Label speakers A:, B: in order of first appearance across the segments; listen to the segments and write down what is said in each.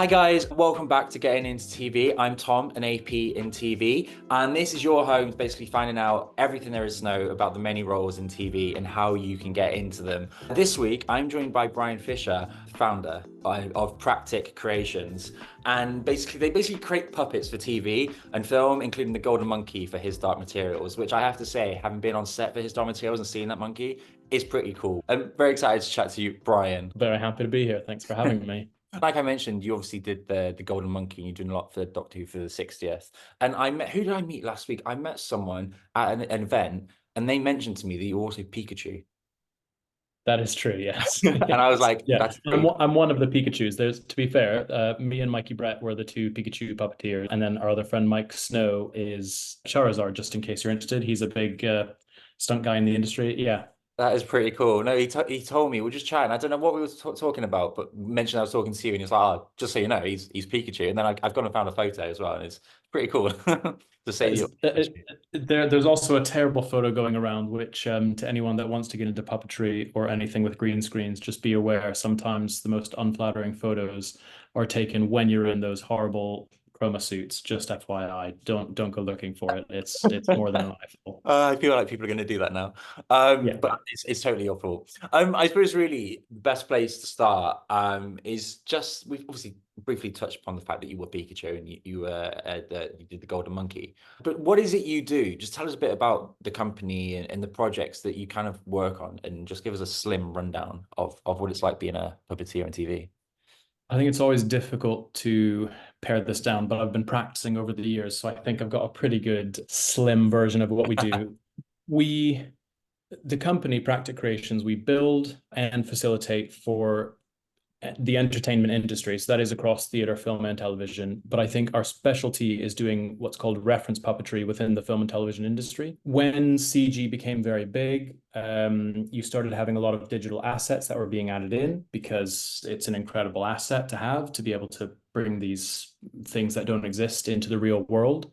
A: Hi guys, welcome back to Getting Into TV. I'm Tom, an AP in TV, and this is your home to basically finding out everything there is to know about the many roles in TV and how you can get into them. This week, I'm joined by Brian Fisher, founder of Practic Creations, and they create puppets for TV and film, including the Golden Monkey for His Dark Materials, which I have to say, having been on set for His Dark Materials and seeing that monkey, is pretty cool. I'm very excited to chat to you, Brian.
B: Very happy to be here. Thanks for having me.
A: Like I mentioned, you obviously did the Golden Monkey, and you're doing a lot for Doctor Who for the 60th. And I met who did I meet last week? I met someone at an event, and they mentioned to me that you're also Pikachu.
B: That is true. Yes.
A: And I was
B: Yes.
A: like,
B: Yeah.
A: that's pretty
B: I'm one of the Pikachus. There's, to be fair, me and Mikey Brett were the two Pikachu puppeteers, and then our other friend Mike Snow is Charizard. Just in case you're interested, he's a big stunt guy in the industry. Yeah.
A: that is pretty cool. No, he told me we were just chatting. I don't know what we were talking about, but mentioned I was talking to you, and he's like, "Oh, just so you know, he's Pikachu." And then I've gone and found a photo as well, and it's pretty cool to say
B: It's-
A: you're
B: it-
A: Pikachu.
B: there's also a terrible photo going around, which to anyone that wants to get into puppetry or anything with green screens, just be aware sometimes the most unflattering photos are taken when you're in those horrible chroma suits. Just FYI, don't go looking for it. It's more than an eyeful.
A: I feel like people are going to do that now.
B: Yeah.
A: But it's totally your fault. I suppose really the best place to start is just we've obviously briefly touched upon the fact that you were Pikachu and you did the Golden Monkey. But what is it you do? Just tell us a bit about the company and the projects that you kind of work on, and just give us a slim rundown of what it's like being a puppeteer on TV.
B: I think it's always difficult to pare this down, but I've been practicing over the years, so I think I've got a pretty good slim version of what we do. We, the company Practic Creations, we build and facilitate for the entertainment industry. So that is across theater, film, and television. But I think our specialty is doing what's called reference puppetry within the film and television industry. When CG became very big, you started having a lot of digital assets that were being added in because it's an incredible asset to have to be able to bring these things that don't exist into the real world.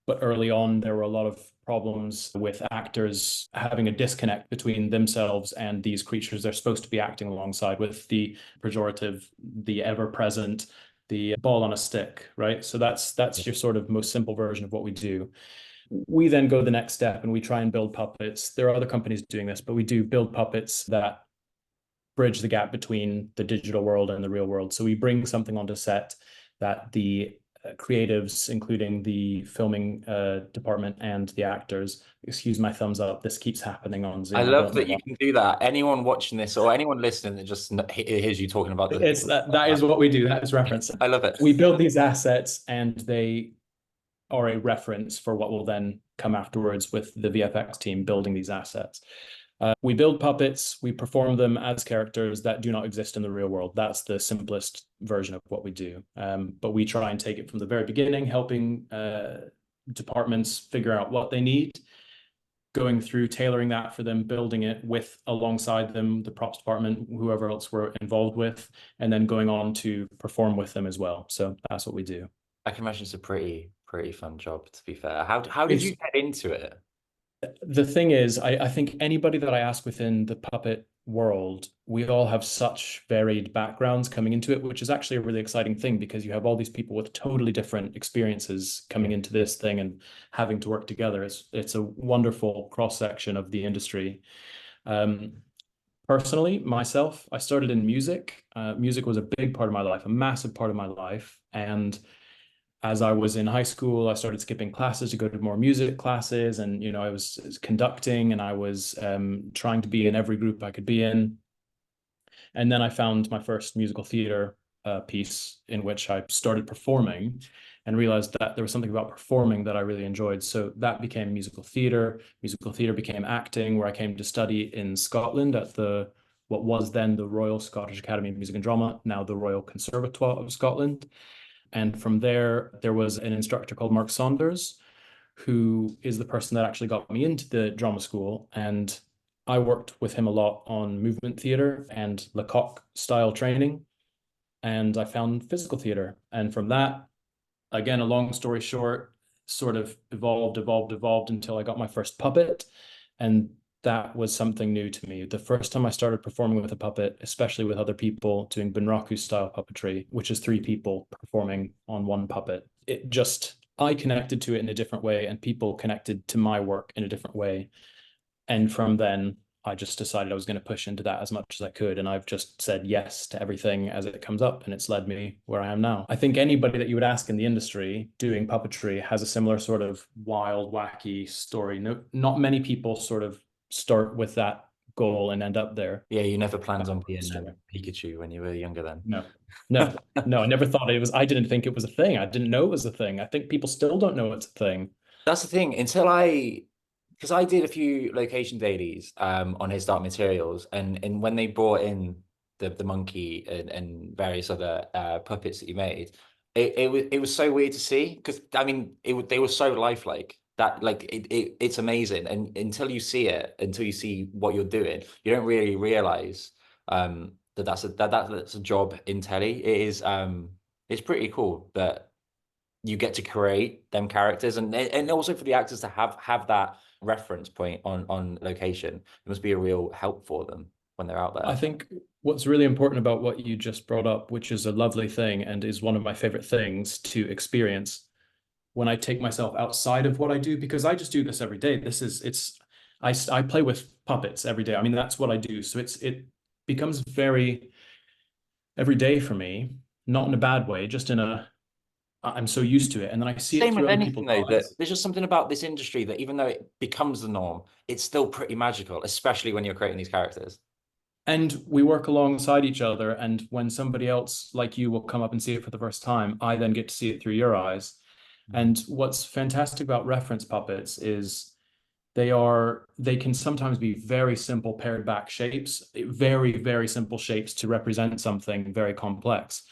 B: But early on, there were a lot of problems with actors having a disconnect between themselves and these creatures they're supposed to be acting alongside, with the pejorative, the ever present, the ball on a stick, right? So that's your sort of most simple version of what we do. We then go the next step and we try and build puppets. There are other companies doing this, but we do build puppets that bridge the gap between the digital world and the real world. So we bring something onto set that the creatives, including the filming department and the actors, excuse my thumbs up, this keeps happening on
A: I
B: Zoom. I
A: love
B: don't know
A: that you
B: why.
A: can do that. Anyone watching this or anyone listening that just hears you talking about the
B: It's that is what we do. That is reference.
A: I love it.
B: We build these assets and they are a reference for what will then come afterwards with the VFX team building these assets. We build puppets, we perform them as characters that do not exist in the real world. That's the simplest version of what we do. But we try and take it from the very beginning, helping departments figure out what they need, going through tailoring that for them, building it with alongside them, the props department, whoever else we're involved with, and then going on to perform with them as well. So that's what we do.
A: I can imagine it's a pretty fun job, to be fair. How did
B: It's
A: you get into it?
B: the thing is, I think anybody that I ask within the puppet world, we all have such varied backgrounds coming into it, which is actually a really exciting thing because you have all these people with totally different experiences coming into this thing and having to work together. It's a wonderful cross section of the industry. Um, Personally, myself, I started in music. Music was a big part of my life, a massive part of my life, and as I was in high school, I started skipping classes to go to more music classes, and I was conducting, and I was trying to be in every group I could be in. And then I found my first musical theater piece in which I started performing, and realized that there was something about performing that I really enjoyed. So that became musical theater. Musical theater became acting, where I came to study in Scotland at the what was then the Royal Scottish Academy of Music and Drama, now the Royal Conservatoire of Scotland. And from there, there was an instructor called Mark Saunders, who is the person that actually got me into the drama school. And I worked with him a lot on movement theater and Lecoq style training. And I found physical theater. And from that, again, a long story short, sort of evolved until I got my first puppet. And that was something new to me. The first time I started performing with a puppet, especially with other people, doing Bunraku style puppetry, which is three people performing on one puppet, it just, I connected to it in a different way, and people connected to my work in a different way. And from then, I just decided I was going to push into that as much as I could. And I've just said yes to everything as it comes up. And it's led me where I am now. I think anybody that you would ask in the industry doing puppetry has a similar sort of wild, wacky story. No, not many people sort of start with that goal and end up there.
A: Yeah, you never planned on being
B: Story.
A: Pikachu when you were younger then.
B: No, no, no. I never thought it was, I didn't think it was a thing. I didn't know it was a thing. I think people still don't know it's a thing.
A: That's the thing. Because I did a few location dailies on his Dark Materials, and when they brought in the monkey and various other puppets that you made, it was so weird to see because I mean they were so lifelike that like it's amazing, and until you see it, until you see what you're doing, you don't really realize that that's a job in telly. It's pretty cool that you get to create them characters, and also for the actors to have that reference point on location. It must be a real help for them when they're out
B: I
A: there.
B: think what's really important about what you just brought up, which is a lovely thing and is one of my favorite things to experience when I take myself outside of what I do, because I just do this every day. I play with puppets every day. I mean, that's what I do. So it becomes very every day for me, not in a bad way, just in a, I'm so used to it. And then I see it
A: Same
B: through
A: with
B: other
A: anything
B: people's
A: though, that
B: eyes.
A: there's just something about this industry that even though it becomes the norm, it's still pretty magical, especially when you're creating these characters.
B: And we work alongside each other. And when somebody else like you will come up and see it for the first time, I then get to see it through your eyes.
A: Mhm.
B: And what's fantastic about reference puppets is they can sometimes be very simple pared back shapes, very, very simple shapes to represent something very complex.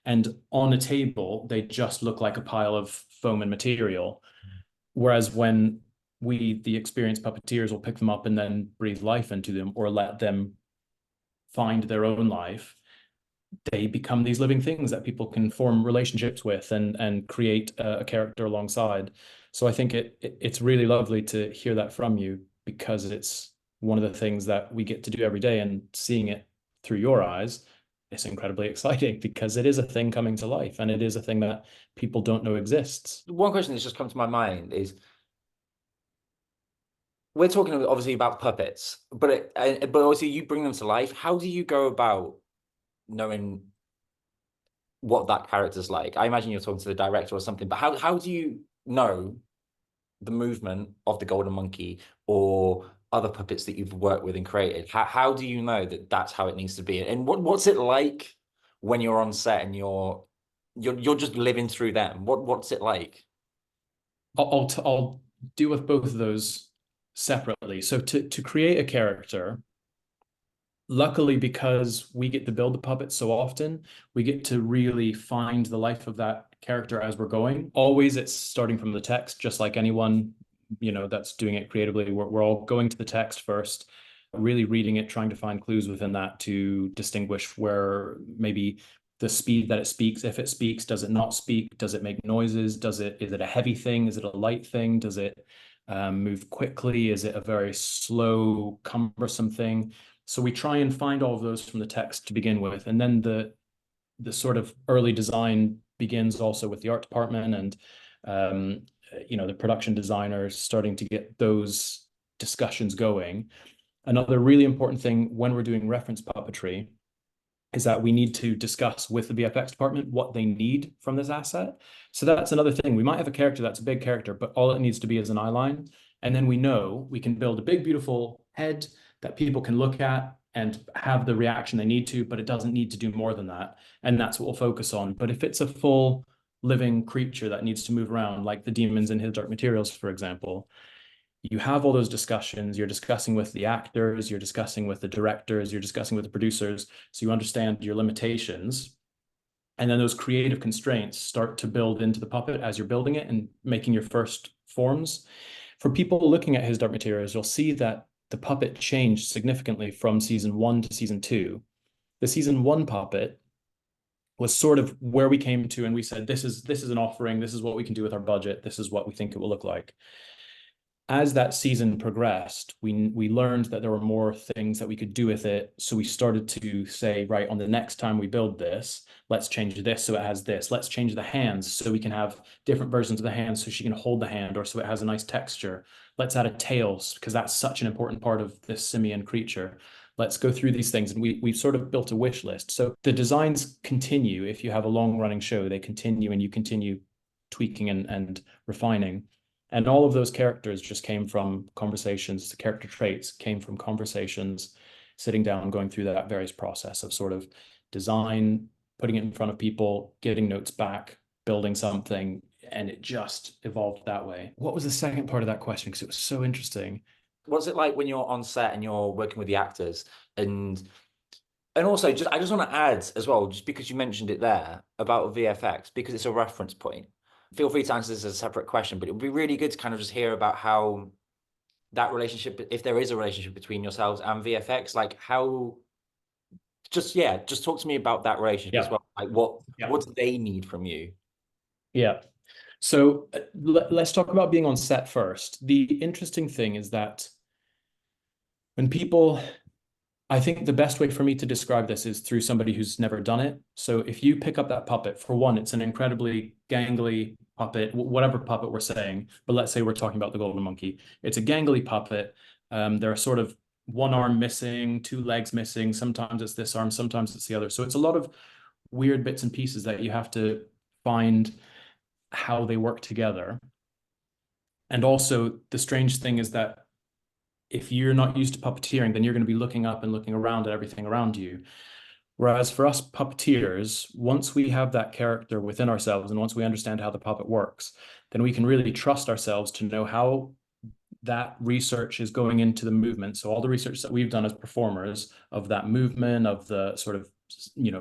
B: And on a table, they just look like a pile of foam and material. Whereas when we, the experienced puppeteers, will pick them up and then breathe life into them or let them find their own life, they become these living things that people can form relationships with and create a character alongside. So I think it's really lovely to hear that from you, because it's one of the things that we get to do every day, and seeing it through your eyes, it's incredibly exciting because it is a thing coming to life, and it is a thing that people don't know exists.
A: One question that's just come to my mind is we're talking obviously about puppets, but obviously you bring them to life. How do you go about knowing what that character's like? I imagine you're talking to the director or something, but how do you know the movement of the golden monkey or other puppets that you've worked with and created? How do you know that that's how it needs to be? And what's it like when you're on set and you're just living through them? What's it like?
B: I'll deal with both of those separately. So to create a character, luckily, because we get to build the puppets so often, we get to really find the life of that character as we're going. Always it's starting from the text, just like anyone, that's doing it creatively. We're all going to the text first, really reading it, trying to find clues within that to distinguish where maybe the speed that it speaks, if it speaks, does it not speak? Does it make noises? Is it a heavy thing? Is it a light thing? Does it move quickly? Is it a very slow, cumbersome thing? So we try and find all of those from the text to begin with, and then the sort of early design begins also with the art department and the production designers starting to get those discussions going. Another really important thing when we're doing reference puppetry is that we need to discuss with the VFX department what they need from this asset. So that's another thing. We might have a character that's a big character, but all it needs to be is an eye line. And then we know we can build a big, beautiful head that people can look at and have the reaction they need to, but it doesn't need to do more than that. And that's what we'll focus on. But if it's a full living creature that needs to move around, like the demons in his Dark Materials, for example, you have all those discussions. You're discussing with the actors, you're discussing with the directors, you're discussing with the producers. So you understand your limitations. And then those creative constraints start to build into the puppet as you're building it and making your first forms. For people looking at his Dark Materials, you'll see that the puppet changed significantly from season 1 to season 2. The season 1 puppet was sort of where we came to, and we said, this is an offering, this is what we can do with our budget, this is what we think it will look like. as that season progressed, we learned that there were more things that we could do with it. So we started to say, right, on the next time we build this, let's change this so it has this. Let's change the hands so we can have different versions of the hands so she can hold the hand, or so it has a nice texture. Let's add a tail because that's such an important part of this simian creature. Let's go through these things. And we've sort of built a wish list. So the designs continue. If you have a long running show, they continue, and you continue tweaking and refining. And all of those characters just came from conversations. The character traits came from conversations, sitting down, going through that various process of sort of design, putting it in front of people, getting notes back, building something, and it just evolved that way. What was the second part of that question? Because it was so interesting.
A: What's it like when you're on set and you're working with the actors? And also, just I just want to add as well, just because you mentioned it there about VFX, because it's a reference point. Feel free to answer this as a separate question, but it would be really good to kind of just hear about how that relationship, if there is a relationship between yourselves and VFX, like how, just yeah, just talk to me about that relationship as
B: Yeah.
A: well. Like what
B: Yeah.
A: what do they need from you?
B: Yeah. So let's talk about being on set first. The interesting thing is that when people, I think the best way for me to describe this is through somebody who's never done it. So if you pick up that puppet, for one, it's an incredibly gangly puppet, whatever puppet we're saying, but let's say we're talking about the golden monkey. It's a gangly puppet. There are sort of one arm missing, two legs missing. Sometimes it's this arm, sometimes it's the other. So it's a lot of weird bits and pieces that you have to find how they work together. And also, the strange thing is that if you're not used to puppeteering, then you're going to be looking up and looking around at everything around you. Whereas for us puppeteers, once we have that character within ourselves and once we understand how the puppet works, then we can really trust ourselves to know how that research is going into the movement. So all the research that we've done as performers of that movement, of the sort of,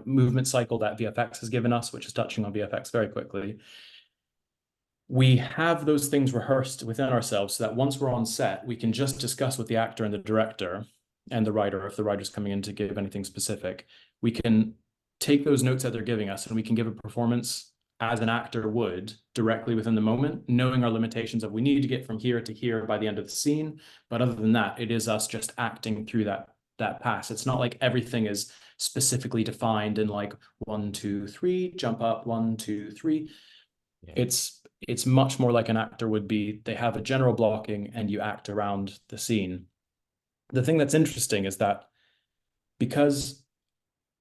B: movement cycle that VFX has given us, which is touching on VFX very quickly, we have those things rehearsed within ourselves so that once we're on set, we can just discuss with the actor and the director and the writer, if the writer's coming in to give anything specific, we can take those notes that they're giving us and we can give a performance as an actor would directly within the moment, knowing our limitations of we need to get from here to here by the end of the scene. But other than that, it is us just acting through that pass. It's not like everything is specifically defined in like 1, 2, 3, jump up, 1, 2, 3.
A: Yeah.
B: It's much more like an actor would be. They have a general blocking and you act around the scene. The thing that's interesting is that because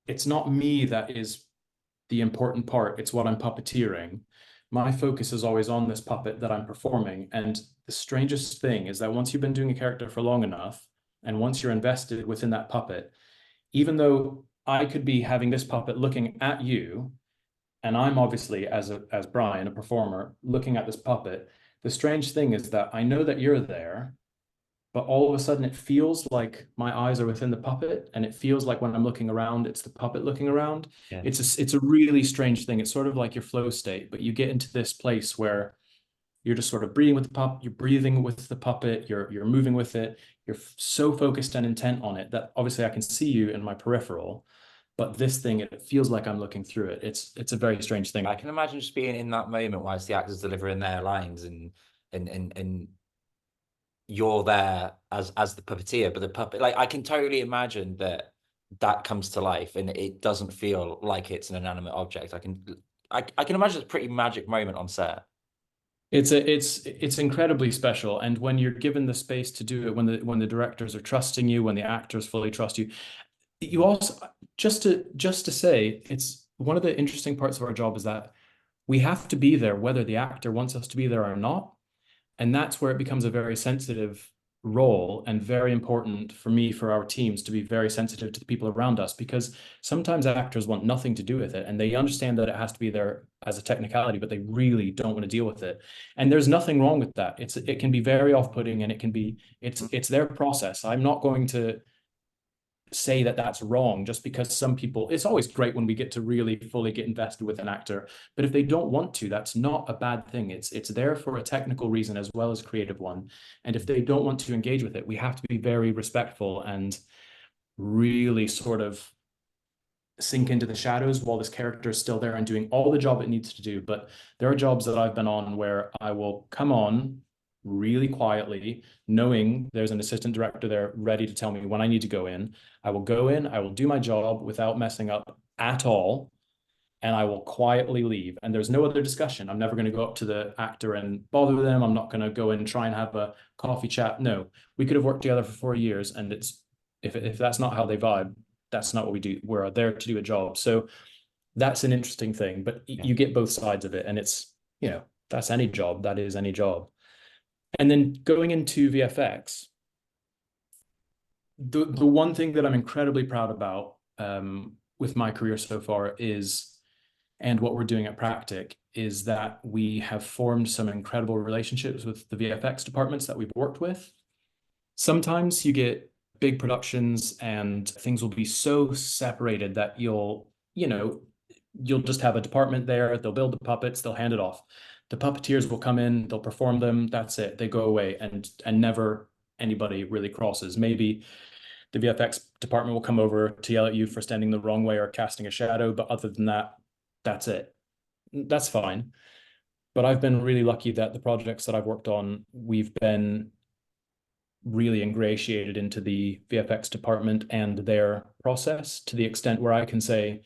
B: it's not me that is the important part, it's what I'm puppeteering. My focus is always on this puppet that I'm performing. And the strangest thing is that once you've been doing a character for long enough, and once you're invested within that puppet, even though I could be having this puppet looking at you, and I'm obviously as Brian, a performer, looking at this puppet, the strange thing is that I know that you're there, but all of a sudden it feels like my eyes are within the puppet, and it feels like when I'm looking around, it's the puppet looking around.
A: Yeah.
B: It's a really strange thing. It's sort of like your flow state, but you get into this place where you're just sort of breathing with the puppet, you're breathing with the puppet, you're moving with it, you're so focused and intent on it that obviously I can see you in my peripheral, but this thing, it feels like I'm looking through it. It's a very strange thing.
A: I can imagine just being in that moment whilst the actors delivering their lines and you're there as the puppeteer, but the puppet, like I can totally imagine that that comes to life and it doesn't feel like it's an inanimate object. I can imagine it's a pretty magic moment on set.
B: It's incredibly special, and when you're given the space to do it, when the directors are trusting you, when the actors fully trust you, you also, just to say, it's one of the interesting parts of our job is that we have to be there whether the actor wants us to be there or not. And that's where it becomes a very sensitive role, and very important for me, for our teams, to be very sensitive to the people around us, because sometimes actors want nothing to do with it and they understand that it has to be there as a technicality, but they really don't want to deal with it. And there's nothing wrong with that. It can be very off-putting, and it's their process. I'm not going to say that that's wrong just because some people, it's always great when we get to really fully get invested with an actor, but if they don't want to, that's not a bad thing. It's there for a technical reason as well as creative one, and if they don't want to engage with it, we have to be very respectful and really sort of sink into the shadows while this character is still there and doing all the job it needs to do. But there are jobs that I've been on where I will come on really quietly, knowing there's an assistant director there ready to tell me when I need to go in. I will go in, I will do my job without messing up at all, and I will quietly leave. And there's no other discussion. I'm never going to go up to the actor and bother them. I'm not going to go in and try and have a coffee chat. No, we could have worked together for 4 years, and it's if that's not how they vibe, that's not what we do. We're there to do a job. So that's an interesting thing, but
A: Yeah.
B: you get both sides of it, and it's, that's any job. That is any job. And then going into VFX, the one thing that I'm incredibly proud about with my career so far is, and what we're doing at Practic, is that we have formed some incredible relationships with the VFX departments that we've worked with. Sometimes you get big productions and things will be so separated that you'll just have a department there, they'll build the puppets, they'll hand it off. The puppeteers will come in, they'll perform them, that's it. They go away, and never anybody really crosses. Maybe the VFX department will come over to yell at you for standing the wrong way or casting a shadow, but other than that, that's it. That's fine. But I've been really lucky that the projects that I've worked on, we've been really ingratiated into the VFX department and their process, to the extent where I can say,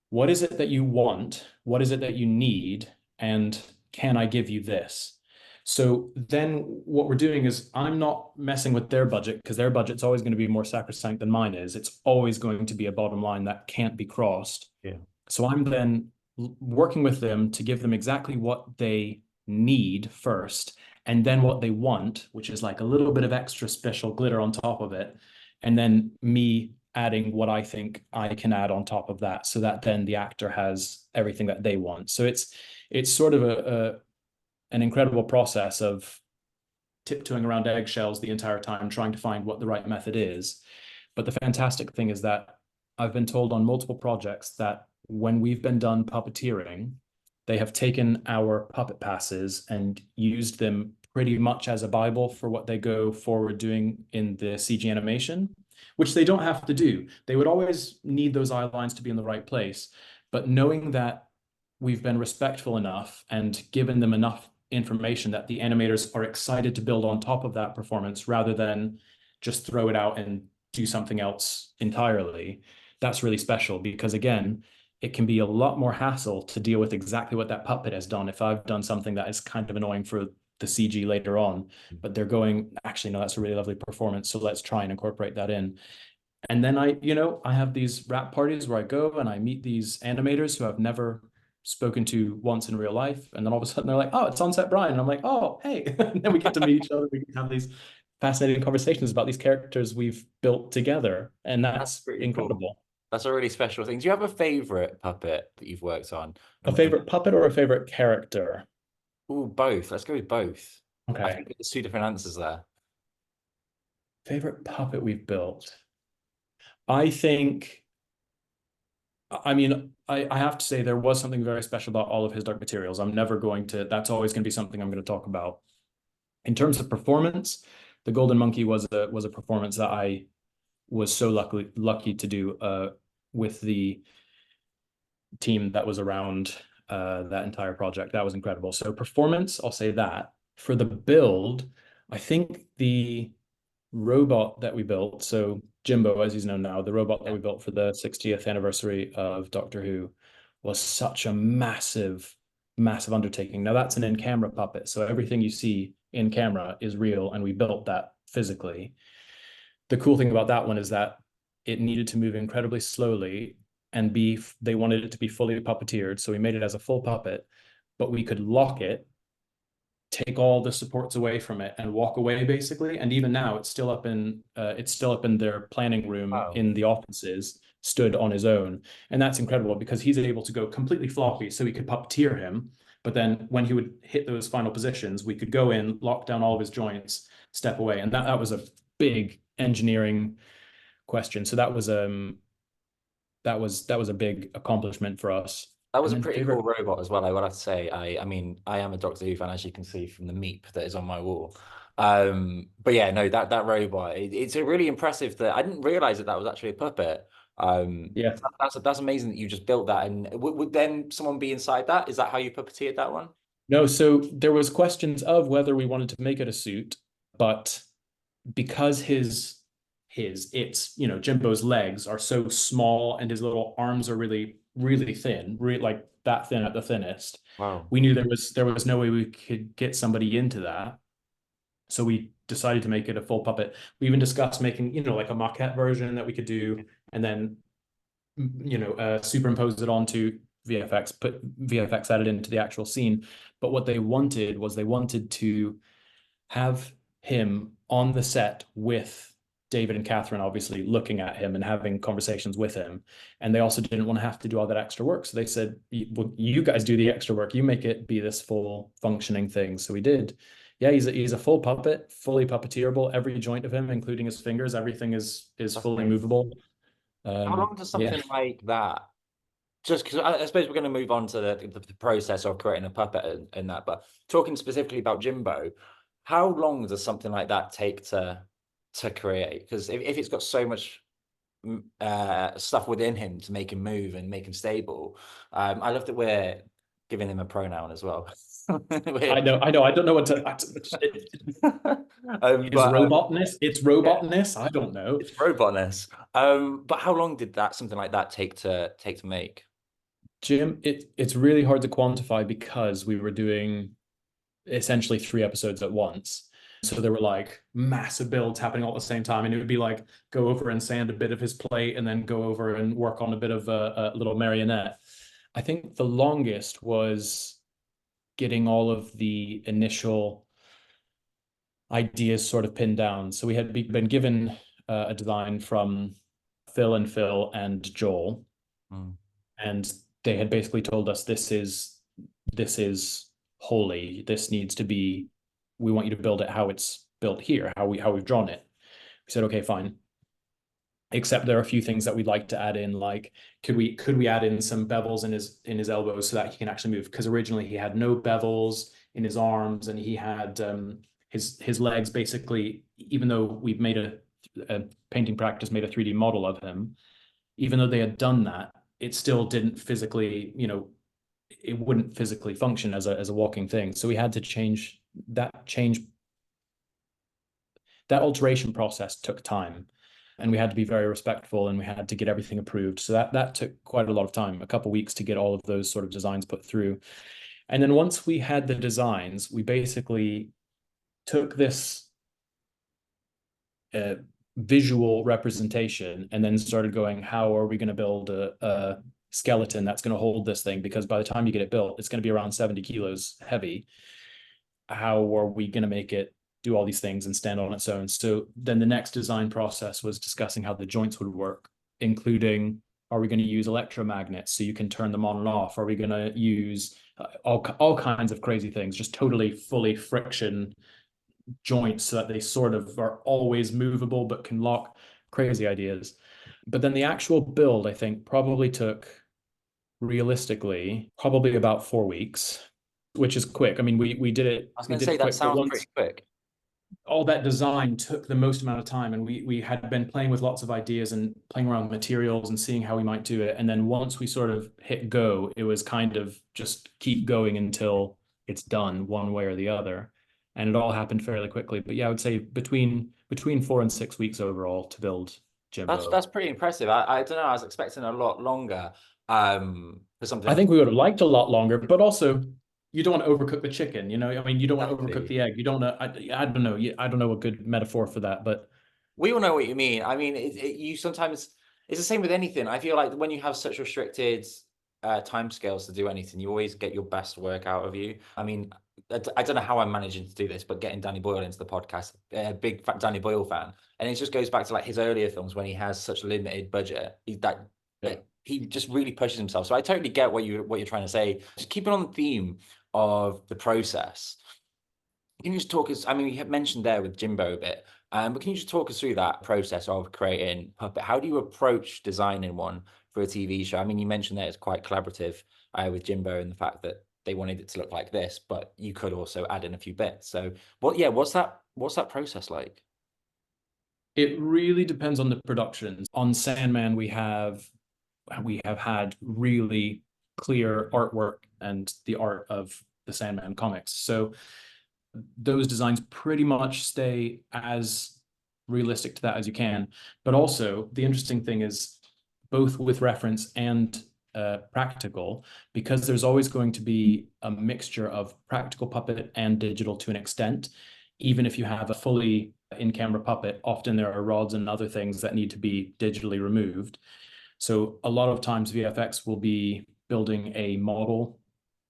B: what is it that you want? What is it that you need? And can I give you this? So then what we're doing is, I'm not messing with their budget, because their budget's always going to be more sacrosanct than mine is. It's always going to be a bottom line that can't be crossed.
A: Yeah.
B: So I'm then working with them to give them exactly what they need first, and then what they want, which is like a little bit of extra special glitter on top of it. And then me adding what I think I can add on top of that, so that then the actor has everything that they want. So it's sort of an incredible process of tiptoeing around eggshells the entire time, trying to find what the right method is. But the fantastic thing is that I've been told on multiple projects that when we've been done puppeteering, they have taken our puppet passes and used them pretty much as a Bible for what they go forward doing in the CG animation, which they don't have to do. They would always need those eye lines to be in the right place. But knowing that we've been respectful enough and given them enough information that the animators are excited to build on top of that performance rather than just throw it out and do something else entirely, that's really special. Because again, it can be a lot more hassle to deal with exactly what that puppet has done if I've done something that is kind of annoying for the CG later on, but they're going, actually, no, that's a really lovely performance, so let's try and incorporate that in. And then I have these wrap parties where I go and I meet these animators who I've never spoken to once in real life. And then all of a sudden they're like, oh, it's on set Brian. And I'm like, oh, hey. And then we get to meet each other. We get to have these fascinating conversations about these characters we've built together. And
A: That's
B: that's
A: pretty cool.
B: incredible.
A: That's a really special thing. Do you have a favorite puppet that you've worked on?
B: A favorite puppet or a favorite character?
A: Oh, both. Let's go with both. I
B: Okay.
A: think there's two different answers there.
B: Favorite puppet we've built. I think, I mean, I have to say there was something very special about all of his Dark Materials. I'm never going to, that's always going to be something I'm going to talk about. In terms of performance, the Golden Monkey was a performance that I was so lucky to do with the team that was around that entire project. That was incredible. So performance, I'll say that. For the build, I think the robot that we built, so Jimbo, as he's known now, the robot that we built for the 60th anniversary of Doctor Who, was such a massive, massive undertaking. Now that's an in-camera puppet, so everything you see in camera is real, and we built that physically. The cool thing about that one is that it needed to move incredibly slowly, and they wanted it to be fully puppeteered, so we made it as a full puppet, but we could lock it, take all the supports away from it, and walk away basically. And even now it's still up in their planning room
A: Wow.
B: in the offices, stood on his own. And that's incredible because he's able to go completely floppy, so we could puppeteer him, but then when he would hit those final positions, we could go in, lock down all of his joints, step away. And that was a big engineering question. So that was a big accomplishment for us.
A: That
B: And
A: was a
B: then
A: pretty cool
B: favorite.
A: robot as well, I would have to say. I mean, I am a Doctor Who fan, as you can see from the meep that is on my wall. But yeah, no, that robot, it's a really impressive that I didn't realize that that was actually a puppet.
B: Yeah.
A: That's amazing that you just built that. And would then someone be inside that? Is that how you puppeteered that one?
B: No, so there was questions of whether we wanted to make it a suit, but because it's Jimbo's legs are so small and his little arms are really really thin, really like that thin at the thinnest.
A: Wow.
B: We knew there was no way we could get somebody into that. So we decided to make it a full puppet. We even discussed making, like a maquette version that we could do and then superimpose it onto VFX, put VFX added into the actual scene. But what they wanted was they wanted to have him on the set with David and Catherine, obviously looking at him and having conversations with him. And they also didn't want to have to do all that extra work. So they said, well, you guys do the extra work. You make it be this full functioning thing. So we did. Yeah, he's a full puppet, fully puppeteerable. Every joint of him, including his fingers, everything is
A: That's
B: fully
A: amazing.
B: movable.
A: How long does
B: Yeah.
A: something like that? Just because I suppose we're going to move on to the process of creating a puppet and that, but talking specifically about Jimbo, how long does something like that take to create? Because if it's got so much stuff within him to make him move and make him stable, I love that we're giving him a pronoun as well.
B: I
A: We're-
B: know, I know. I don't know what to. Is
A: but
B: robotness? It's
A: yeah,
B: robotness. I don't know.
A: it's robotness. But how long did that something like that take to make?
B: Jim, it's really hard to quantify because we were doing essentially 3 episodes at once. So there were like massive builds happening all at the same time, and it would be like go over and sand a bit of his plate, and then go over and work on a bit of a little marionette. I think the longest was getting all of the initial ideas sort of pinned down. So we had been given a design from Phil and Joel,
A: Mm.
B: and they had basically told us this is holy. This needs to be. We want you to build it how it's built here, how we've drawn it. We said, okay, fine. Except there are a few things that we'd like to add in, like could we add in some bevels in his elbows so that he can actually move? Because originally he had no bevels in his arms, and he had his legs basically. Even though we've made a painting practice made a 3D model of him, even though they had done that, it still didn't physically, it wouldn't physically function as a walking thing. So we had to change that alteration process took time, and we had to be very respectful, and we had to get everything approved. So that took quite a lot of time, a couple of weeks to get all of those sort of designs put through. And then once we had the designs, we basically took this uh, visual representation and then started going, how are we going to build a skeleton that's going to hold this thing? Because by the time you get it built, it's going to be around 70 kilos heavy. How are we going to make it do all these things and stand on its own? So then the next design process was discussing how the joints would work, including, are we going to use electromagnets so you can turn them on and off? Are we going to use all kinds of crazy things, just totally fully friction joints so that they sort of are always movable but can lock? Crazy ideas. But then the actual build, I think, probably took, realistically, probably about 4 weeks, which is quick. I mean, we did it
A: I was
B: we
A: going to
B: did
A: say
B: it
A: that
B: quick, but
A: sounds pretty
B: once
A: quick.
B: all that design took the most amount of time, and we had been playing with lots of ideas and playing around with materials and seeing how we might do it. And then once we sort of hit go, it was kind of just keep going until it's done one way or the other. And it all happened fairly quickly. But yeah, I would say between 4 and 6 weeks overall to build
A: That's
B: Jimbo.
A: pretty impressive. I don't know. I was expecting a lot longer for
B: I
A: something
B: think we would have liked a lot longer, but also you don't want to overcook the chicken, you know? I mean, you don't want to overcook
A: exactly.
B: the egg. You don't know. I don't know. I don't know a good metaphor for that, but
A: We all know what you mean. I mean, you sometimes it's the same with anything. I feel like when you have such restricted time scales to do anything, you always get your best work out of you. I mean, I don't know how I'm managing to do this, but getting Danny Boyle into the podcast, a big fat Danny Boyle fan, and it just goes back to like his earlier films when he has such limited budget.
B: yeah.
A: He just really pushes himself. So I totally get what you're trying to say. Just keeping on the theme of the process. Can you just talk us? I mean, you have mentioned there with Jimbo a bit, but can you just talk us through that process of creating Puppet? How do you approach designing one for a TV show? I mean, you mentioned that it's quite collaborative with Jimbo and the fact that they wanted it to look like this, but you could also add in a few bits. So, yeah, what's that process like?
B: It really depends on the productions. On Sandman, we have had really clear artwork and the art of the Sandman comics. So those designs pretty much stay as realistic to that as you can. But also, the interesting thing is both with reference and practical, because there's always going to be a mixture of practical puppet and digital to an extent. Even if you have a fully in-camera puppet, often there are rods and other things that need to be digitally removed. So a lot of times VFX will be building a model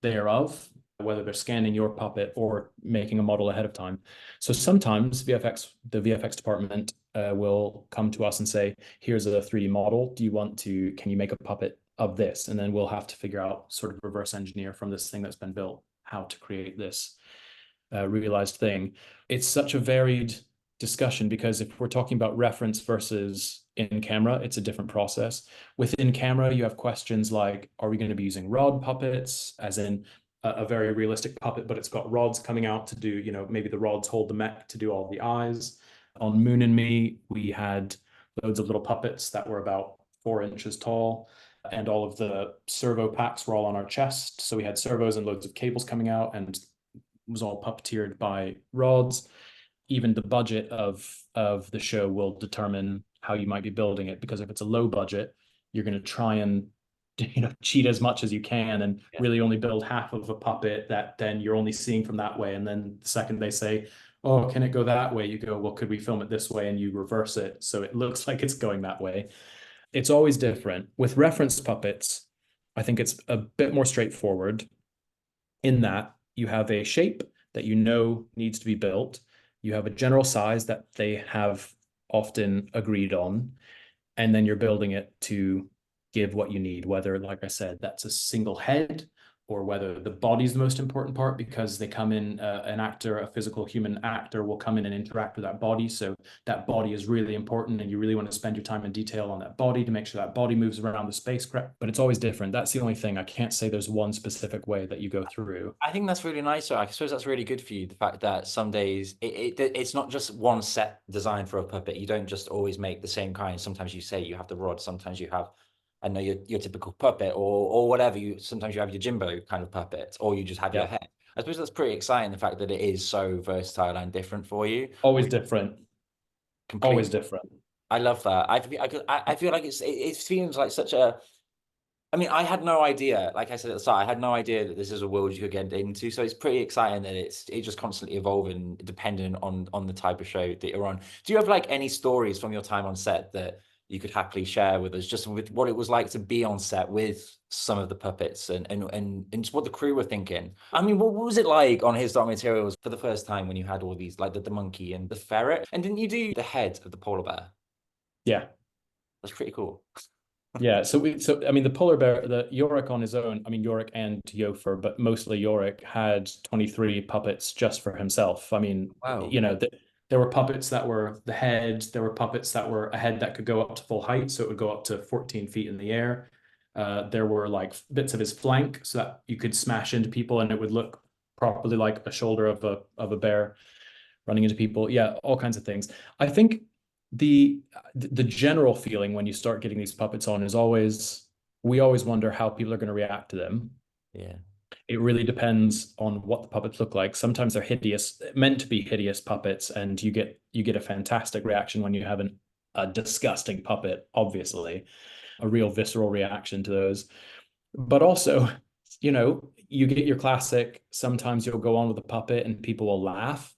B: thereof, whether they're scanning your puppet or making a model ahead of time. So sometimes the VFX department will come to us and say, here's a 3D model. Can you make a puppet of this? And then we'll have to figure out, sort of reverse engineer from this thing that's been built, how to create this realized thing. It's such a varied discussion because if we're talking about reference versus in camera, it's a different process. Within camera, you have questions like, are we going to be using rod puppets, as in a very realistic puppet, but it's got rods coming out to do, maybe the rods hold the mech to do all the eyes. On Moon and Me, we had loads of little puppets that were about 4 inches tall, and all of the servo packs were all on our chest. So we had servos and loads of cables coming out, and was all puppeteered by rods. Even the budget of the show will determine how you might be building it, because if it's a low budget, you're going to try and cheat as much as you can and really only build half of a puppet that then you're only seeing from that way. And then the second they say, oh, can it go that way? You go, well, could we film it this way? And you reverse it so it looks like it's going that way. It's always different. With reference puppets, I think it's a bit more straightforward in that you have a shape that needs to be built. You have a general size that they have often agreed on, and then you're building it to give what you need, whether, like I said, that's a single head or whether the body's the most important part, because they come in, a physical human actor will come in and interact with that body. So that body is really important, and you really want to spend your time in detail on that body to make sure that body moves around the spacecraft. But it's always different. That's the only thing. I can't say there's one specific way that you go through.
A: I think that's really nice. So I suppose that's really good for you. The fact that some days it's not just one set design for a puppet. You don't just always make the same kind. Sometimes you say you have the rod. Sometimes you have, I know, your typical puppet or whatever. Sometimes you have your Jimbo kind of puppet, or you just have your
B: Yeah,
A: head. I suppose that's pretty exciting. The fact that it is so versatile and different for you.
B: always different. Always
A: Completely,
B: different.
A: I love that. I feel like it seems like such a. I mean, I had no idea. Like I said at the start, I had no idea that this is a world you could get into. So it's pretty exciting that it's just constantly evolving, depending on the type of show that you're on. Do you have like any stories from your time on set that you could happily share with us, just with what it was like to be on set with some of the puppets and just what the crew were thinking? I mean, what was it like on his dark materials for the first time when you had all these, like the monkey and the ferret, and didn't you do the head of the polar bear?
B: Yeah.
A: That's pretty cool.
B: Yeah, so I mean the polar bear, the Yorick on his own, I mean Yorick and Yofer, but mostly Yorick had 23 puppets just for himself. I mean,
A: Wow.
B: there were puppets that were the head, there were puppets that were a head that could go up to full height, so it would go up to 14 feet in the air. There were like bits of his flank so that you could smash into people and it would look properly like a shoulder of a bear running into people. Yeah, all kinds of things. I think the the general feeling when you start getting these puppets on is always, we always wonder how people are going to react to them.
A: Yeah.
B: It really depends on what the puppets look like. Sometimes they're hideous, meant to be hideous puppets, and you get a fantastic reaction when you have a disgusting puppet, obviously, a real visceral reaction to those. But also, you get your classic, sometimes you'll go on with a puppet and people will laugh,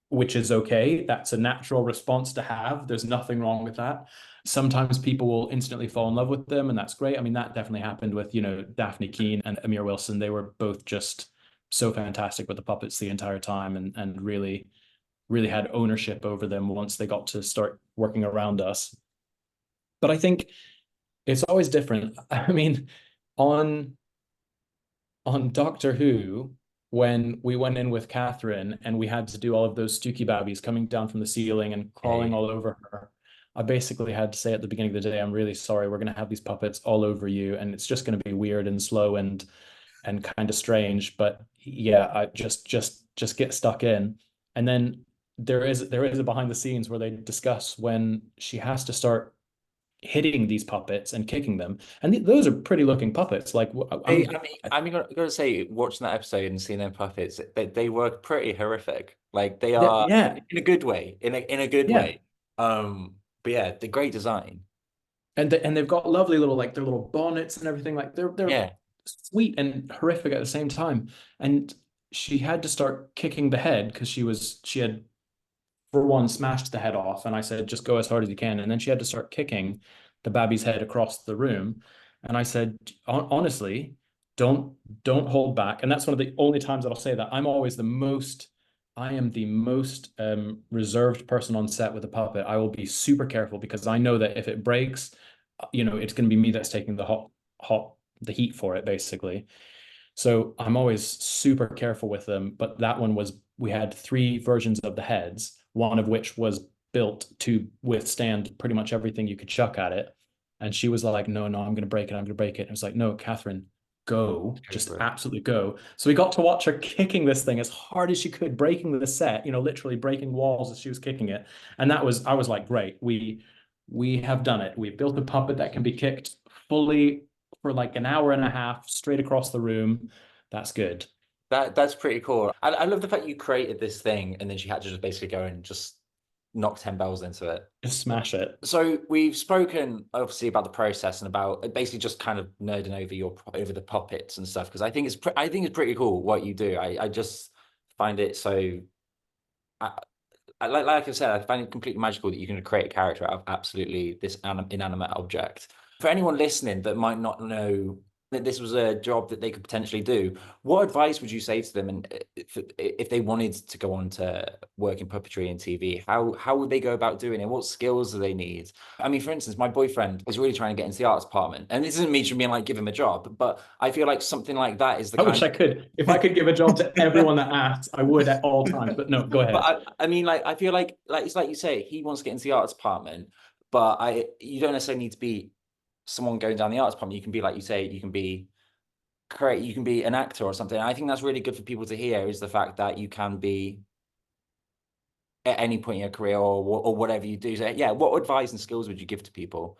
B: which is okay. That's a natural response to have. There's nothing wrong with that. Sometimes people will instantly fall in love with them, and that's great. I mean, that definitely happened with, Daphne Keane and Amir Wilson. They were both just so fantastic with the puppets the entire time, and really, really had ownership over them once they got to start working around us. But I think it's always different. I mean, on Doctor Who, when we went in with Catherine and we had to do all of those Stooky Babbies coming down from the ceiling and crawling
A: Yeah.
B: all over her, I basically had to say at the beginning of the day, I'm really sorry, we're going to have these puppets all over you, and it's just going to be weird and slow and kind of strange. But yeah, I just get stuck in. And then there is a behind the scenes where they discuss when she has to start hitting these puppets and kicking them. And those are pretty looking puppets. Like
A: I gotta say, watching that episode and seeing them puppets, they were pretty horrific. Like they are
B: yeah,
A: in a good way, in a good
B: yeah.
A: way. But yeah, the great design.
B: And they've got lovely little like their little bonnets and everything. Like they're
A: Yeah,
B: sweet and horrific at the same time. And she had to start kicking the head because she had for one smashed the head off, and I said just go as hard as you can. And then she had to start kicking the baby's head across the room. And I said honestly, don't don't hold back. And that's one of the only times that I'll say that. I am the most reserved person on set with a puppet. I will be super careful because I know that if it breaks, it's going to be me that's taking the heat for it, basically. So I'm always super careful with them. But that one was, we had three versions of the heads, one of which was built to withstand pretty much everything you could chuck at it. And she was like, no, no, I'm going to break it. I'm going to break it. And I was like, no, Catherine, go,
A: go
B: just
A: for it.
B: absolutely go. So we got to watch her kicking this thing as hard as she could, breaking the set, literally breaking walls as she was kicking it. And I was like, great, we have done it. We've built a puppet that can be kicked fully for like an hour and a half straight across the room. That's good.
A: That's pretty cool. I love the fact you created this thing and then she had to just basically go and just knock 10 bells into it.
B: Just smash it.
A: So we've spoken obviously about the process and about basically just kind of nerding over the puppets and stuff because I think it's pretty cool what you do. I just find it so I, like I said, I find it completely magical that you can create a character out of absolutely this inanimate object. For anyone listening that might not know that this was a job that they could potentially do, what advice would you say to them, and if they wanted to go on to work in puppetry and TV, how would they go about doing it? What skills do they need? I mean, for instance, my boyfriend is really trying to get into the arts department, and this isn't me trying being like give him a job, but I feel like something like that is the
B: I wish
A: kind.
B: I could. If I could give a job to everyone that asks, I would at all times. But no, go
A: But
B: ahead.
A: I mean, like I feel like it's like you say, he wants to get into the arts department, but you don't necessarily need to be someone going down the arts department. You can be like you say, you can be an actor or something. And I think that's really good for people to hear is the fact that you can be at any point in your career or whatever you do. So yeah, what advice and skills would you give to people?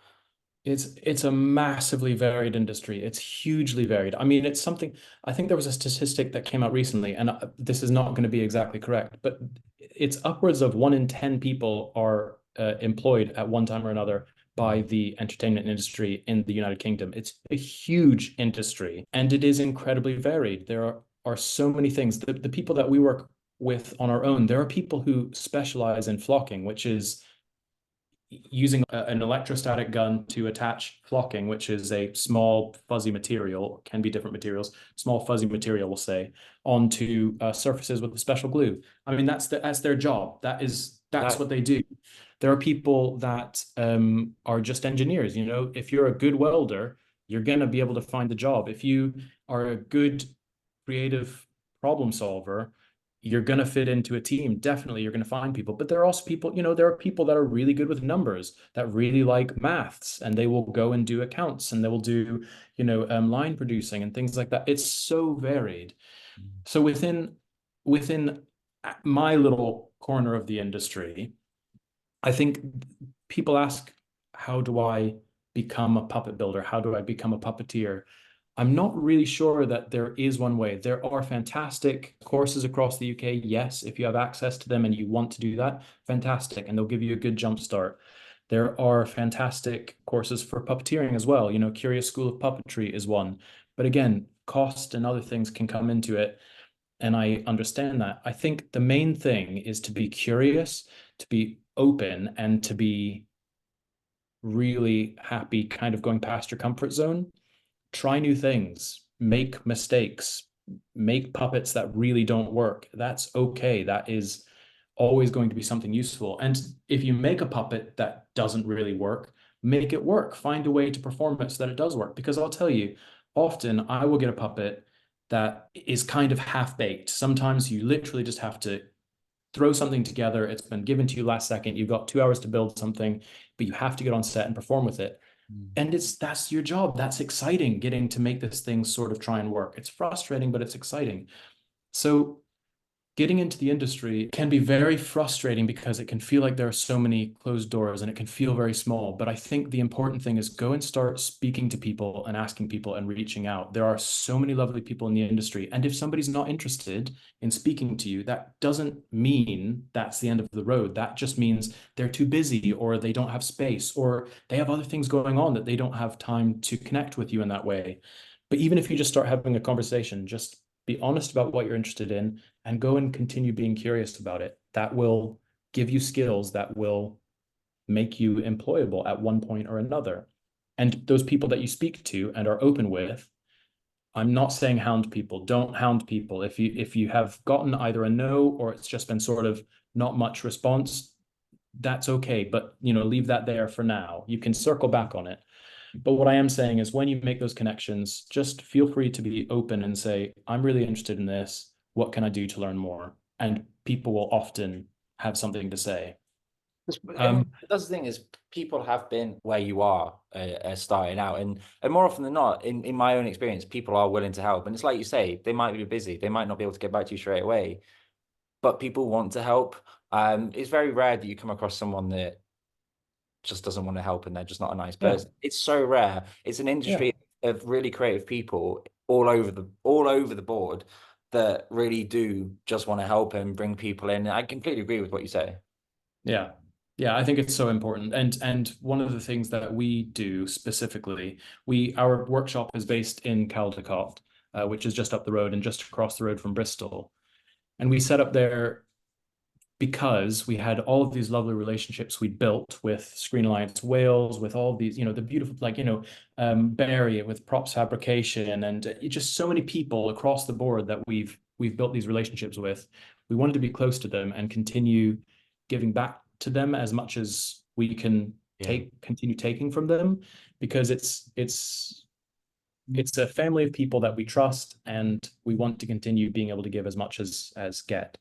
B: It's a massively varied industry. It's hugely varied. I mean, it's something, I think there was a statistic that came out recently, and this is not going to be exactly correct, but it's upwards of 1 in 10 people are employed at one time or another by the entertainment industry in the United Kingdom. It's a huge industry and it is incredibly varied. Are so many things. The people that we work with on our own, there are people who specialize in flocking, which is using an electrostatic gun to attach flocking, which is a small fuzzy material, can be different materials, small fuzzy material, we'll say, onto surfaces with a special glue. I mean, that's their job. That's
A: That
B: what they do. There are people that are just engineers. If you're a good welder, you're going to be able to find the job. If you are a good creative problem solver, you're going to fit into a team. Definitely, you're going to find people. But there are also people, there are people that are really good with numbers, that really like maths, and they will go and do accounts and they will do, line producing and things like that. It's so varied. So within my little corner of the industry, I think people ask, how do I become a puppet builder? How do I become a puppeteer? I'm not really sure that there is one way. There are fantastic courses across the UK. Yes, if you have access to them and you want to do that, fantastic. And they'll give you a good jump start. There are fantastic courses for puppeteering as well. Curious School of Puppetry is one. But again, cost and other things can come into it. And I understand that. I think the main thing is to be curious, to be open, and to be really happy kind of going past your comfort zone. Try new things, make mistakes, make puppets that really don't work. That's okay. That is always going to be something useful. And if you make a puppet that doesn't really work, make it work. Find a way to perform it so that it does work. Because I'll tell you, often I will get a puppet that is kind of half-baked. Sometimes you literally just have to throw something together. It's been given to you last second. You've got 2 hours to build something, but you have to get on set and perform with it. And that's your job. That's exciting, getting to make this thing sort of try and work. It's frustrating, but it's exciting. So getting into the industry can be very frustrating because it can feel like there are so many closed doors and it can feel very small. But I think the important thing is go and start speaking to people and asking people and reaching out. There are so many lovely people in the industry. And if somebody's not interested in speaking to you, that doesn't mean that's the end of the road. That just means they're too busy or they don't have space or they have other things going on that they don't have time to connect with you in that way. But even if you just start having a conversation, just be honest about what you're interested in and go and continue being curious about it. That will give you skills that will make you employable at one point or another. And those people that you speak to and are open with, I'm not saying hound people. Don't hound people. If you have gotten either a no or it's just been sort of not much response, that's okay. But leave that there for now. You can circle back on it. But what I am saying is when you make those connections, just feel free to be open and say, I'm really interested in this. What can I do to learn more? And people will often have something to say.
A: And
B: Um,
A: that's the thing is, people have been where you are starting out, and more often than not, in my own experience, people are willing to help. And it's like you say, they might be busy, they might not be able to get back to you straight away, but people want to help. It's very rare that you come across someone that just doesn't want to help and they're just not a nice
B: yeah,
A: person. It's so rare. It's an
B: yeah,
A: industry of really creative people all over the board that really do just want to help and bring people in. I completely agree with what you say.
B: yeah. Yeah, I think it's so important. And one of the things that we do specifically, our workshop is based in Caldecott, which is just up the road and just across the road from Bristol. And we set up there because we had all of these lovely relationships we built with Screen Alliance Wales, with all of these, the beautiful, like, Barry with props fabrication, and just so many people across the board that we've built these relationships with. We wanted to be close to them and continue giving back to them as much as we can
A: Yeah.
B: continue taking from them, because it's a family of people that we trust and we want to continue being able to give as much as get.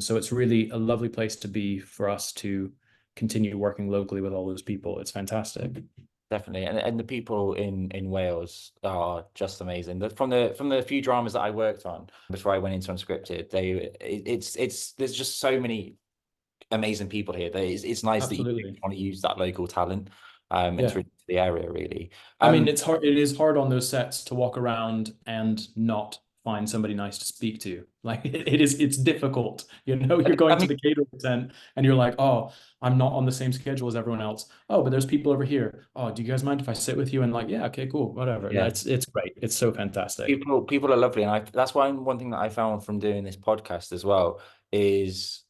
B: So it's really a lovely place to be for us to continue working locally with all those people. It's fantastic.
A: Definitely, and the people in Wales are just amazing. From the few dramas that I worked on before I went into unscripted, it's there's just so many amazing people here. It's nice that you
B: Absolutely.
A: want to use that local talent, and to
B: Yeah.
A: really the area really.
B: I mean, it's hard. It is hard on those sets to walk around and not find somebody nice to speak to. Like it's difficult. You're going
A: I
B: to
A: mean,
B: the catering tent and you're like, oh, I'm not on the same schedule as everyone else. Oh, but there's people over here. Oh, do you guys mind if I sit with you? And like, yeah, okay, cool, whatever. No,
A: yeah.
B: it's great. It's so fantastic.
A: People are lovely, and that's why one thing that I found from doing this podcast as well is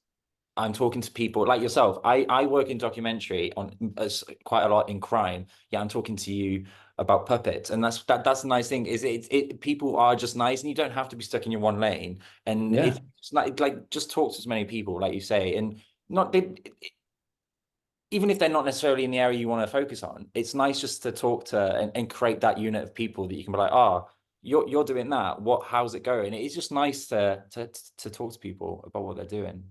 A: I'm talking to people like yourself. I work in documentary on quite a lot in crime. Yeah, I'm talking to you about puppets, and that's the nice thing is it people are just nice, and you don't have to be stuck in your one lane. And
B: Yeah,
A: it's like just talk to as many people, like you say, and not they, even if they're not necessarily in the area you want to focus on. It's nice just to talk to and create that unit of people that you can be like, oh, you're doing that. How's it going? It's just nice to talk to people about what they're doing.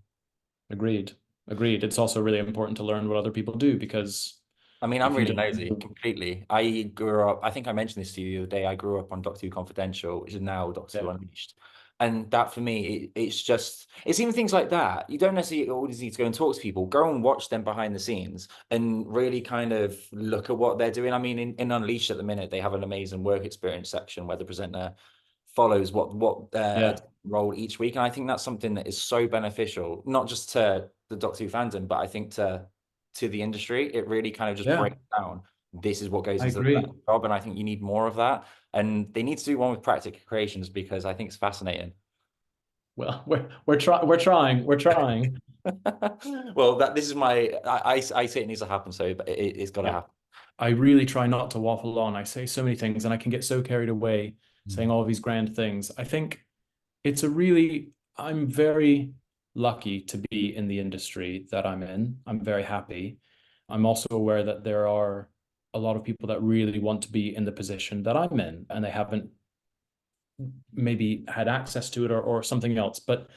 B: agreed. Agreed. It's also really important to learn what other people do because
A: I mean, I'm
B: if you
A: really
B: don't
A: nosy,
B: know,
A: completely. I grew up, I think I mentioned this to you the other day. I grew up on Doctor Who Confidential, which is now Doctor Who
B: yeah,
A: Unleashed. And that for me, it's just, it's even things like that. You don't necessarily always need to go and talk to people. Go and watch them behind the scenes and really kind of look at what they're doing. I mean, in Unleashed at the minute, they have an amazing work experience section where the presenter follows what
B: yeah,
A: role each week. And I think that's something that is so beneficial, not just to the Doctor Who fandom, but I think to the industry. It really kind of just
B: yeah,
A: breaks down. This is what goes
B: I
A: into that
B: agree.
A: job, and I think you need more of that. And they need to do one with Practical Creations because I think it's fascinating.
B: Well, we're trying.
A: Well, that this is I say it needs to happen, so it's got to
B: Yeah.
A: happen.
B: I really try not to waffle on. I say so many things and I can get so carried away saying
A: Mm.
B: all these grand things. I think it's a really, I'm very lucky to be in the industry that I'm in. I'm very happy. I'm also aware that there are a lot of people that really want to be in the position that I'm in and they haven't maybe had access to it or something else. But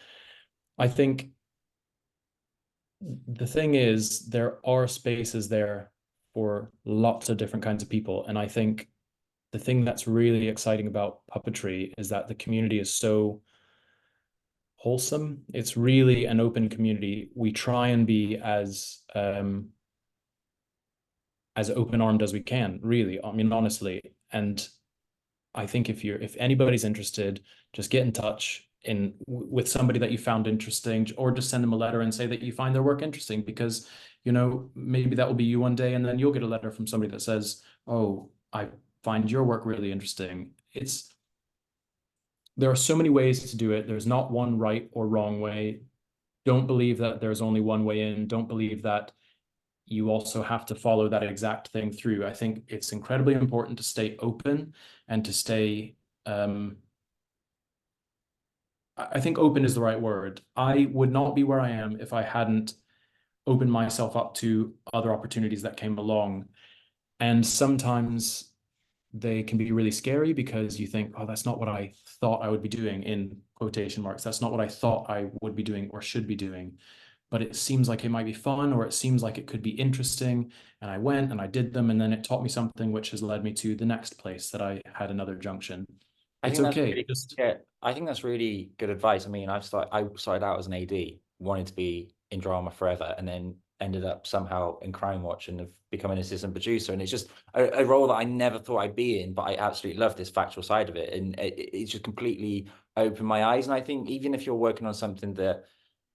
B: I think the thing is, there are spaces there for lots of different kinds of people. And I think the thing that's really exciting about puppetry is that the community is so wholesome. It's really an open community. We try and be as open-armed as we can, really. I mean, honestly. And I think if anybody's interested, just get in touch with somebody that you found interesting, or just send them a letter and say that you find their work interesting, because maybe that will be you one day, and then you'll get a letter from somebody that says, "Oh, I find your work really interesting." There are so many ways to do it. There's not one right or wrong way. Don't believe that there's only one way in. Don't believe that you also have to follow that exact thing through. I think it's incredibly important to stay open and to stay, I think open is the right word. I would not be where I am if I hadn't opened myself up to other opportunities that came along. And sometimes they can be really scary because you think, oh, that's not what I thought I would be doing, in quotation marks. That's not what I thought I would be doing or should be doing. But it seems like it might be fun, or it seems like it could be interesting. And I went and I did them, and then it taught me something which has led me to the next place that I had another junction.
A: I
B: It's
A: think that's
B: okay.
A: really,
B: Just
A: yeah, I think that's really good advice. I mean, I started out as an AD, wanted to be in drama forever, and then ended up somehow in Crime Watch and have become an assistant producer. And it's just a role that I never thought I'd be in, but I absolutely love this factual side of it. And it's just completely opened my eyes. And I think even if you're working on something that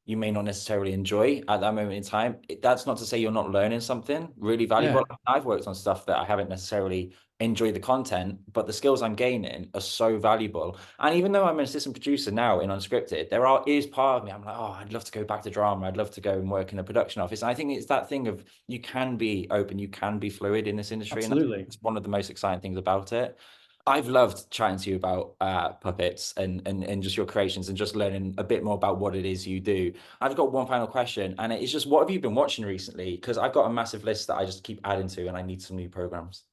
A: you may not necessarily enjoy at that moment in time, that's not to say you're not learning something really
B: yeah,
A: valuable. I've worked on stuff that I haven't necessarily enjoyed the content, but the skills I'm gaining are so valuable. And even though I'm an assistant producer now in unscripted, is part of me. I'm like, oh, I'd love to go back to drama. I'd love to go and work in a production office. And I think it's that thing of you can be open, you can be fluid in this industry, and
B: absolutely.
A: that's one of the most exciting things about it. I've loved chatting to you about puppets and just your creations and just learning a bit more about what it is you do. I've got one final question, and it's just what have you been watching recently? Because I've got a massive list that I just keep adding to, and I need some new programs.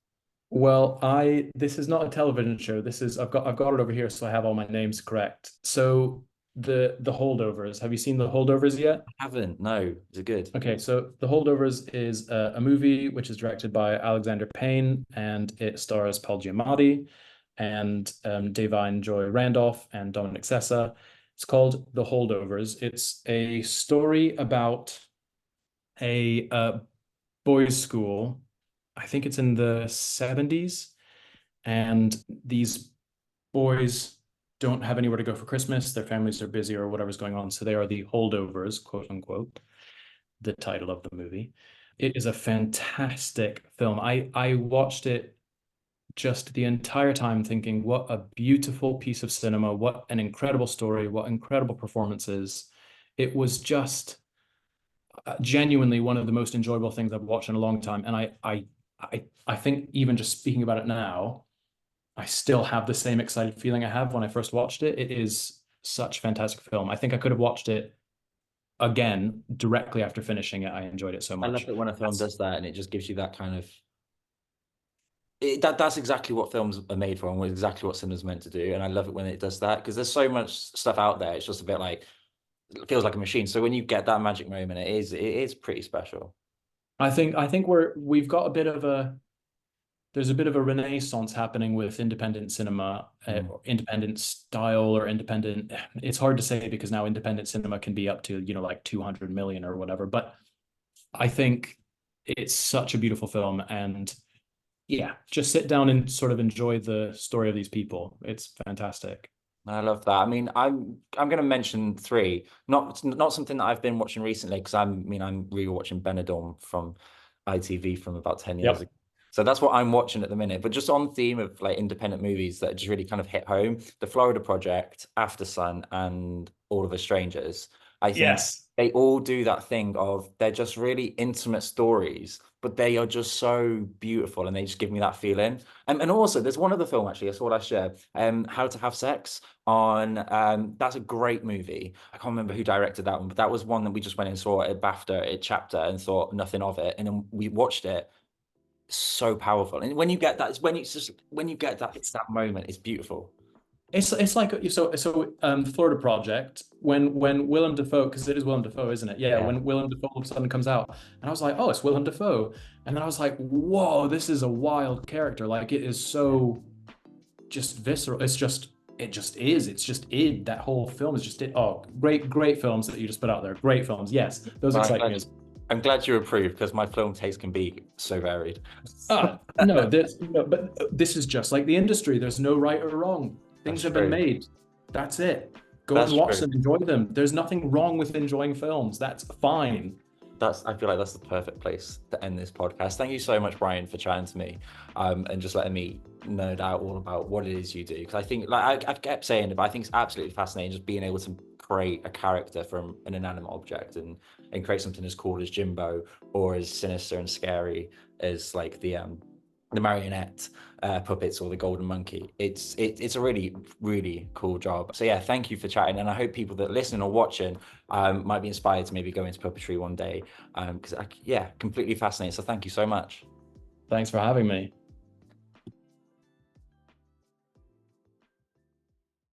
B: Well, this is not a television show. I've got it over here, so I have all my names correct. So the Holdovers. Have you seen the Holdovers yet?
A: I haven't. No, is it good?
B: Okay, so The Holdovers is a movie which is directed by Alexander Payne, and it stars Paul Giamatti and Davine Joy Randolph and Dominic Sessa. It's called The Holdovers. It's a story about a boys' school. I think it's in the 70s, and these boys don't have anywhere to go for Christmas. Their families are busy or whatever's going on, so they are the holdovers, quote unquote, the title of the movie. It is a fantastic film. I watched it just the entire time thinking, what a beautiful piece of cinema, what an incredible story, what incredible performances. It was just genuinely one of the most enjoyable things I've watched in a long time. And I think even just speaking about it now, I still have the same excited feeling I have when I first watched it. It is such a fantastic film. I think I could have watched it again directly after finishing it. I enjoyed it so
A: I love
B: much.
A: it when a film
B: That's
A: does that, and it just gives you that kind of that's exactly what films are made for, and exactly what cinema's meant to do. And I love it when it does that because there's so much stuff out there. It's just a bit like it feels like a machine. So when you get that magic moment, it is pretty special.
B: I think we've got a bit of a there's a bit of a renaissance happening with independent cinema,
A: Mm.
B: independent style or independent. It's hard to say because now independent cinema can be up to, like 200 million or whatever. But I think it's such a beautiful film, and yeah, just sit down and sort of enjoy the story of these people. It's fantastic.
A: I love that. I mean, I'm going to mention three, not something that I've been watching recently because I'm rewatching Benidorm from ITV from about 10 years ago.
B: Yep.
A: So that's what I'm watching at the minute. But just on theme of like independent movies that just really kind of hit home, The Florida Project, After Sun, and All of Us Strangers. I think
B: Yes.
A: they all do that thing of they're just really intimate stories, but they are just so beautiful and they just give me that feeling. And also, there's one other film actually I saw last year, How to Have Sex on that's a great movie. I can't remember who directed that one, but that was one that we just went and saw at BAFTA at Chapter and thought nothing of it. And then we watched it. So powerful. And when you get that, when you get that, it's that moment, it's beautiful.
B: It's like Florida Project, when Willem Dafoe, because it is Willem Dafoe, isn't it? Yeah,
A: Yeah.
B: when Willem Dafoe all of a sudden comes out, and I was like, oh, it's Willem Dafoe, and then I was like, whoa, this is a wild character. Like, it is so just visceral. It's just it just is. It's just id. That whole film is just it. Oh, great films that you just put out there. Great films. Yes, those
A: Well,
B: excite me as
A: I'm glad you approve because my film taste can be so varied.
B: no, but this is just like the industry. There's no right or wrong. Things
A: That's
B: have been
A: true.
B: made. That's it. Go and
A: That's
B: watch
A: true.
B: them, enjoy them. There's nothing wrong with enjoying films. That's fine.
A: I feel like that's the perfect place to end this podcast. Thank you so much, Brian, for chatting to me, and just letting me nerd out all about what it is you do. Because I think, like I kept saying it, but I think it's absolutely fascinating just being able to create a character from an inanimate object and create something as cool as Jimbo or as sinister and scary as like the marionette puppets or the golden monkey. It's a really cool job. So yeah, thank you for chatting, and I hope people that listen or watching might be inspired to maybe go into puppetry one day, because yeah, completely fascinating. So thank you so much.
B: Thanks for having me.